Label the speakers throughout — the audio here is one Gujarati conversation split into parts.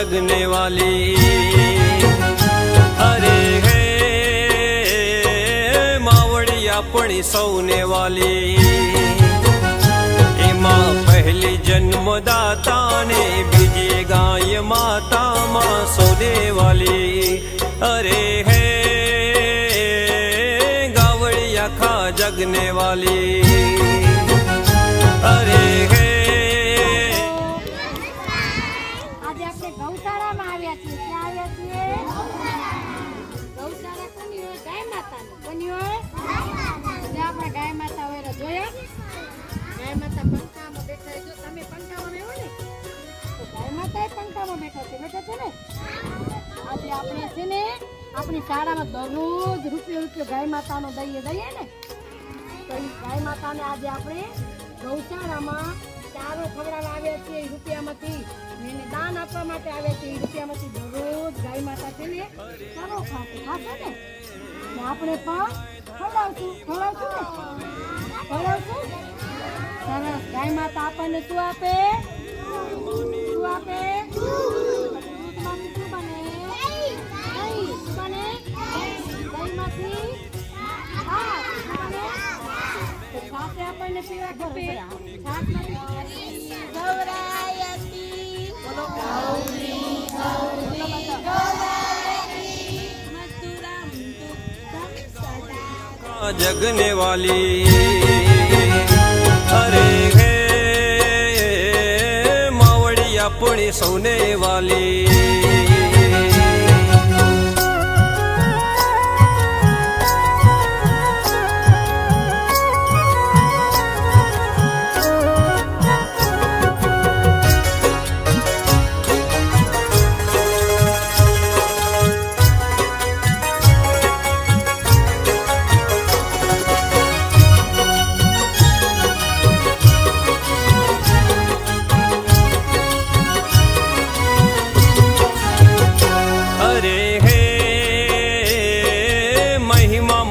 Speaker 1: जगने वाली। अरे हे मावड़ी अपनी सौने वाली, एमा पहली जन्मदाता ने बीजे गाय माता मां सोने वाली। अरे हे गावड़ी आखा जगने वाली। अरे हे
Speaker 2: आज આપણે ગૌશાળામાં આવ્યા છીએ। ક્યાં આવ્યા છીએ? ગૌશાળા કોની હોય? ગાય માતાની। કોની હોય? જે આપણે ગાય માતા હોય જોયા? ગાય માતા પંખામાં બેઠા જો તમે પંખામાં બેહો ને તો ગાય માતા પંખામાં બેઠા છે ને। આજે આપણે છે ને આપણી શાળામાં દરરોજ રૂપિયો ગાય માતાનો દઈએ ને તો એ ગાય માતાને આજે આપણે ગૌશાળામાં ચારો ખવડાવવા આવ્યા છીએ। રૂપિયામાંથી એને દાન આપવા માટે આવ્યા છીએ। રૂપિયામાંથી દરરોજ ગાય માતા છે ને ચારો ખાશે ને આપણે પણ ખવડાવશું સરસ। ગાય માતા આપણને શું આપે? શું આપે? દૂધમાંથી શું બને? દહીં શું બને? દહીંમાંથી છાશ બને। છાશ આપણને પીવા ખપે। છાશમાંથી ગૌરાયતી બોલો ગૌરી ગૌરી ગૌરાયતી મધુરમ દુગ્ધમ સદા
Speaker 1: जगने वाली। अरे हे मावड़ी अपनी सौने वाली।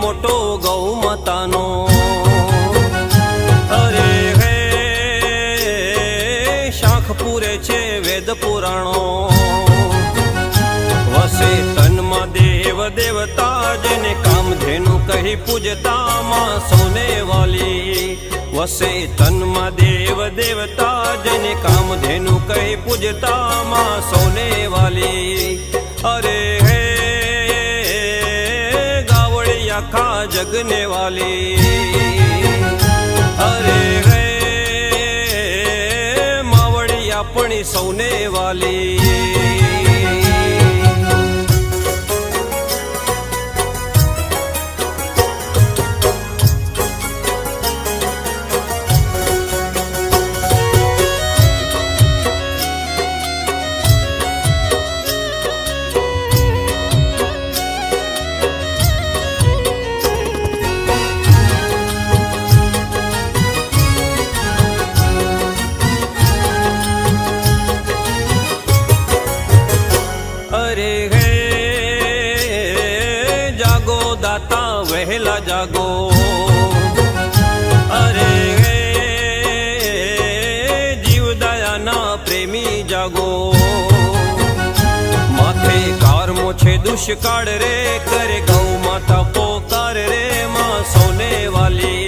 Speaker 1: મોટો ગૌ માતાનો। અરે હે શાખ પૂરે છે વેદ પુરાણો। વસે તનમાં દેવ દેવતા જેને કામધેનુ કહી પૂજતા માં સોને વાલી। વસે તનમાં દેવ દેવતા જેને કામધેનુ કહી પૂજતા માં સોને વાલી। અરે હે आखा जगने वाली। अरे हे मावड़ी अपनी सौने वाली। अरे हे जागो दाता वहेला जागो। अरे हे जीव दयाना प्रेमी जागो। माथे कारमो छे दुष्काळ रे करे गौ माता पोकार रे मां सोने वाली।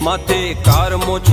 Speaker 1: माथे कारमो छे